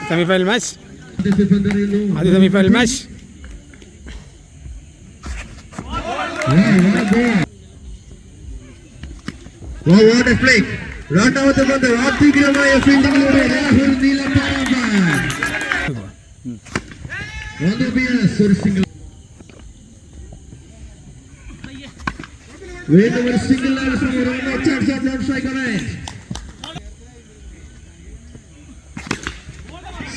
Semi-final match. ആദ്യ semifinal match. രണ്ടാമത്തെ പന്ത് ആത്മീകരമായ ഫീൽഡിങ്ങിലൂടെ രാഹുൽ നീലപ്പറമ്പൻ. ഒരു സിംഗിൾ, വീണ്ടും ഒരു സിംഗിൾ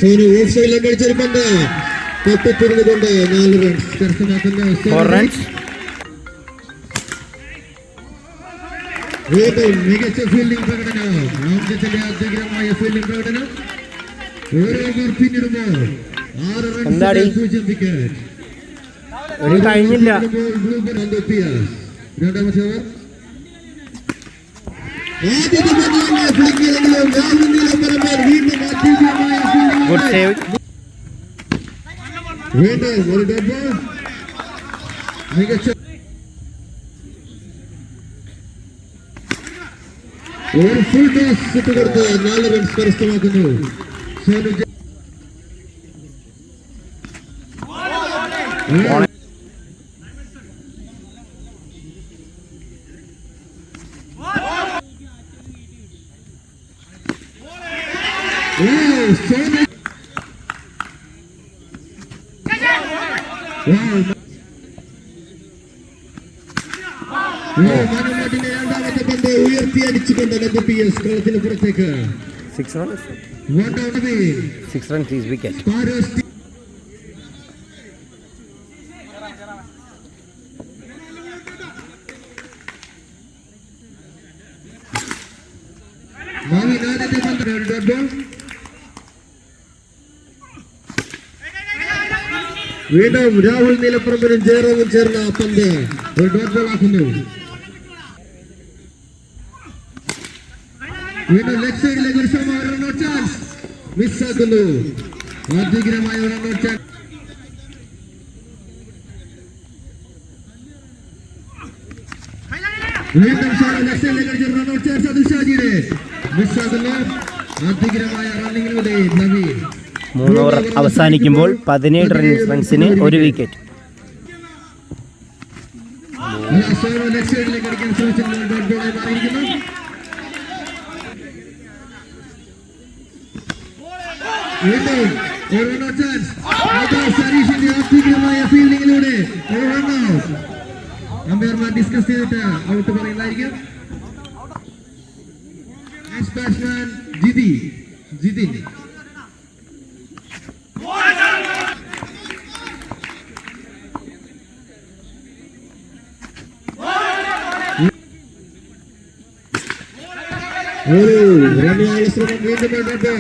സോനു ഓഫ് സൈഡിലേക്ക് അടിച്ചൊരു പന്ത് തൊട്ടിത്തിരിഞ്ഞുകൊണ്ട് 4 റൺസ് കരസ്ഥമാക്കുന്ന വീണ്ടും മികച്ച ഫീൽഡിംഗ് പ്രകടനം. രാംജിത്തിന്റെ അത്യുഗ്രമായ ഫീൽഡിംഗ് പ്രകടനം. ഓരോ ഓവർ പിന്നിടുമ്പോൾ 6 റൺസ് 0 വിക്കറ്റ്. കഴിഞ്ഞില്ല. രണ്ടാമത്തെ ഓവർ ആദ്യത്തെ പന്തിലാണ് ഫ്ലിക്കിലെങ്കിലും രാഹുൽ നീലപ്പറമ്പൻ വീണ്ടും അത്യുഗ്രമായ ഫീൽഡിംഗ്. വീണ്ടും ഒരു ഡബ്. മികച്ച ഒരു ഫുൾ ടോസ് ഇട്ടുകൊടുത്ത് 4 റൺസ് കരസ്ഥമാക്കുന്നു സോനു. മനുമാട്ടിന്റെ രണ്ടാമത്തെ പന്ത് ഉയർത്തി അടിച്ചുകൊണ്ട് PS കളത്തിന് പുറത്തേക്ക്. 6 runs. 1 down away. 6 runs is wicket. Naveen ആദ്യത്തെ പന്ത് ഡോട്ട് ബോൾ. വീണ്ടും രാഹുൽ നീലപ്പറമ്പനും ജയറാമും ചേർന്ന പന്ത് ഒരു ഡോട്ട് ബോൾ ആക്കുന്നു. വീണ്ടും ലെഫ്റ്റ് സൈഡിലേക്ക് ഒരു ശ്രമം, റൺഔട്ട് ചാൻസ് മിസ്സാക്കുന്നു. അത്യുഗ്രമായ റൺഔട്ട് ചാൻസ്. വീണ്ടും ലെഫ്റ്റ് സൈഡിലേക്ക് അടിച്ച റൺഔട്ട് ചാൻസ് അത് ഷാജിയുടെ മിസ്സാക്കുന്നു. അത്യുഗ്രമായ റണ്ണിങ്ങിലൂടെ നവീൻ. 3 ഓവർ അവസാനിക്കുമ്പോൾ 17 റൺസിന് 1 വിക്കറ്റ്. ലെഫ്റ്റ് സൈഡിലേക്ക് അടിക്കാൻ ശ്രമിച്ചിട്ടുള്ള ഡോട്ട് ബോളായി മാറിയിരിക്കുന്നു. വീണ്ടും ഒരു റൺഔട്ട് ചാൻസ്. സരീഷിന്റെ അത്യുഗ്രമായ ഫീൽഡിങ്ങിലൂടെ ഒരു റൺഔട്ട്. അമ്പയർമാർ ഡിസ്കസ് ചെയ്തിട്ട് ഔട്ട് പറയുന്നതായിരിക്കും. ബാറ്റ്സ്മാൻ ജിതിൻ. ഒരു റണ്ണിനുള്ള ശ്രമം വീണ്ടും വേണ്ടത്.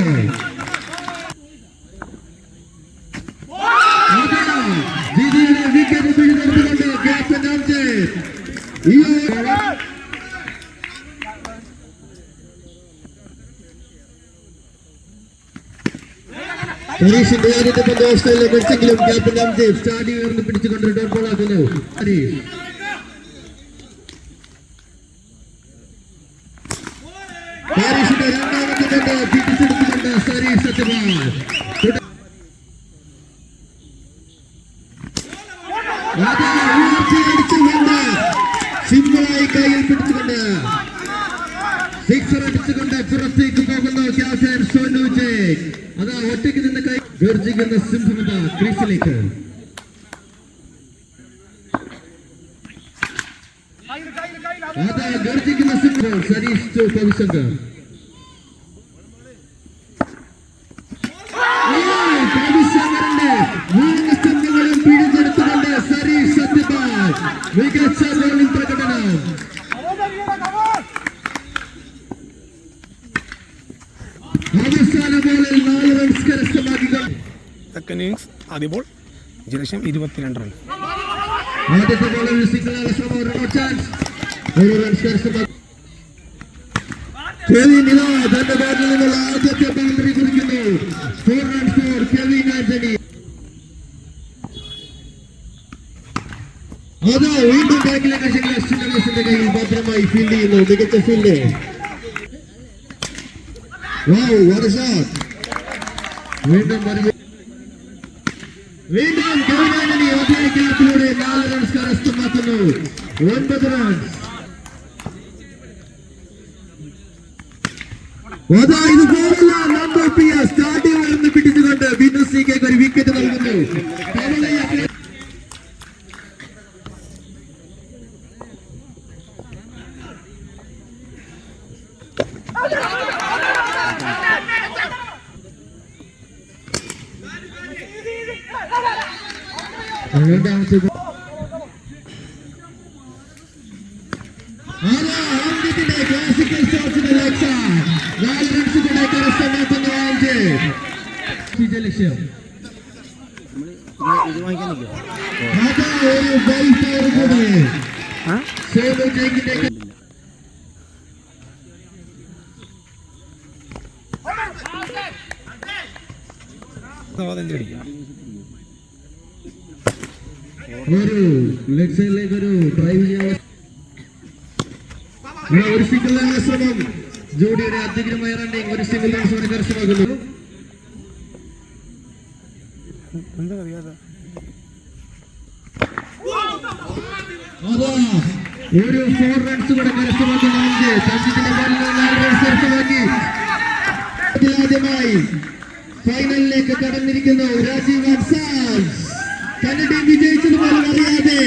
ജിതിയുടെ വിക്കറ്റ് പിടിച്ചെടുത്തുകൊണ്ട് ക്യാപ്റ്റൻ അംജദ്. ഹരീഷിന്റെ ആദ്യത്തെ പന്ത് ഓസ്ട്രേലിയ പിടിച്ചെങ്കിലും ക്യാപ്റ്റൻ അംജദ് സ്റ്റാർട്ടിംഗ് ഉയർന്ന് പിടിച്ചുകൊണ്ട് ഡോട്ട് ബോൾ ആക്കുന്നു. ഹരീഷിന്റെ രണ്ടാമത്തെ പന്ത് പിടിച്ചെടുത്തുകൊണ്ട് സരീഷ് സത്യപാൽ. സിമ്പിളായി കയ്യിൽ പിടിച്ചുകൊണ്ട് 6 അടിച്ചുകൊണ്ട് പുറത്തേക്ക് പോകുന്നു ക്യാപ്റ്റൻ സോനു ജേക്ക്. അതാ ഒറ്റയ്ക്ക് നിന്ന് കൈ ഗർജിക്കുന്ന സിംഹമത ക്രീസിലേക്ക്. അതാ ഗർജിക്കുന്ന സിംഹം സരീഷ് ടു കവിശങ്കർ. കവിശങ്കറിന്റെ 3 സ്തംഭങ്ങളും പിടിച്ചെടുത്തുകൊണ്ട് സരീഷ് സത്യപാൽ. മികച്ച ബോളിംഗ് പ്രകടനം. അവസാന ബോളിൽ 4 റൺസ് കരസ്ഥമാക്കിക്കൊണ്ട് സെക്കൻഡ് ഇന്നിംഗ്സ് ആദ്യ ബോൾ 22 റൺ. ആദ്യത്തെ ബോളിൽ സിംഗിൾ ശ്രമം, റൺഔട്ട് ചാൻസ്, 1 റൺസ് കരസ്ഥമാക്കി. കെവിൻ തന്റെ ബാറ്റിൽ നിന്നുള്ള ആദ്യത്തെ ബൗണ്ടറി കുറിക്കുന്നു. 4 റൺസ് ഫോർ കെവിൻ ആന്റണി. അതാ വീണ്ടും ബാക്കിലേക്ക് അശ്വിന്റെ കയ്യിൽ ഭദ്രമായി ഫീൽഡ് ചെയ്യുന്നു. മികച്ച field. Wow, what a shot. വീണ്ടും കരുണാനിധി ഓഡിയോഗ്രാഫിലൂടെ 4 റൺസ് കരസ്ഥമാക്കുന്നു. 9 റൺസ്. ഇതുപോലുള്ള നമ്പർ സ്റ്റാർട്ടിംഗ് നിന്ന് പിടിച്ചുകൊണ്ട് ബിനു സി കെ ഒരു വിക്കറ്റ് നൽകുന്നു. രണ്ടാമത്തെ ക്ലാസിക്കൽ ഷോട്ട്സിന്റെ ലക്ഷ്യം 4 റൺസുകളുടെ കരസ്ഥമാക്കുന്ന ലക്ഷ്യം. ഒരു ബൈഫയർ കൂടെ സോനു ജയ്ക്കിന്റെ ഒരു ലെഗ് സൈഡിലേക്ക് ഒരു ഡ്രൈവ് ചെയ്യാൻ ഒരു സിംഗിൾ റൺ ശ്രമം. ജോഡിയുടെ അധികമായ റണ്ണിംഗ് ഒരു സിംഗിൾ റൺസ് കരസ്ഥമാക്കുന്നു. ഒരു 4 റൺസ് കൂടെ കരസ്ഥമാക്കുന്ന സഞ്ജിത്തിന്റെ ബോളിൽ 4 റൺസ് കരസ്ഥമാക്കി ആദ്യമായി ഫൈനലിലേക്ക് കടന്നിരിക്കുന്നു രാജീവ് അൻസാസ്. തന്റെ ടീം വിജയിച്ചതുപോലും അറിയാതെ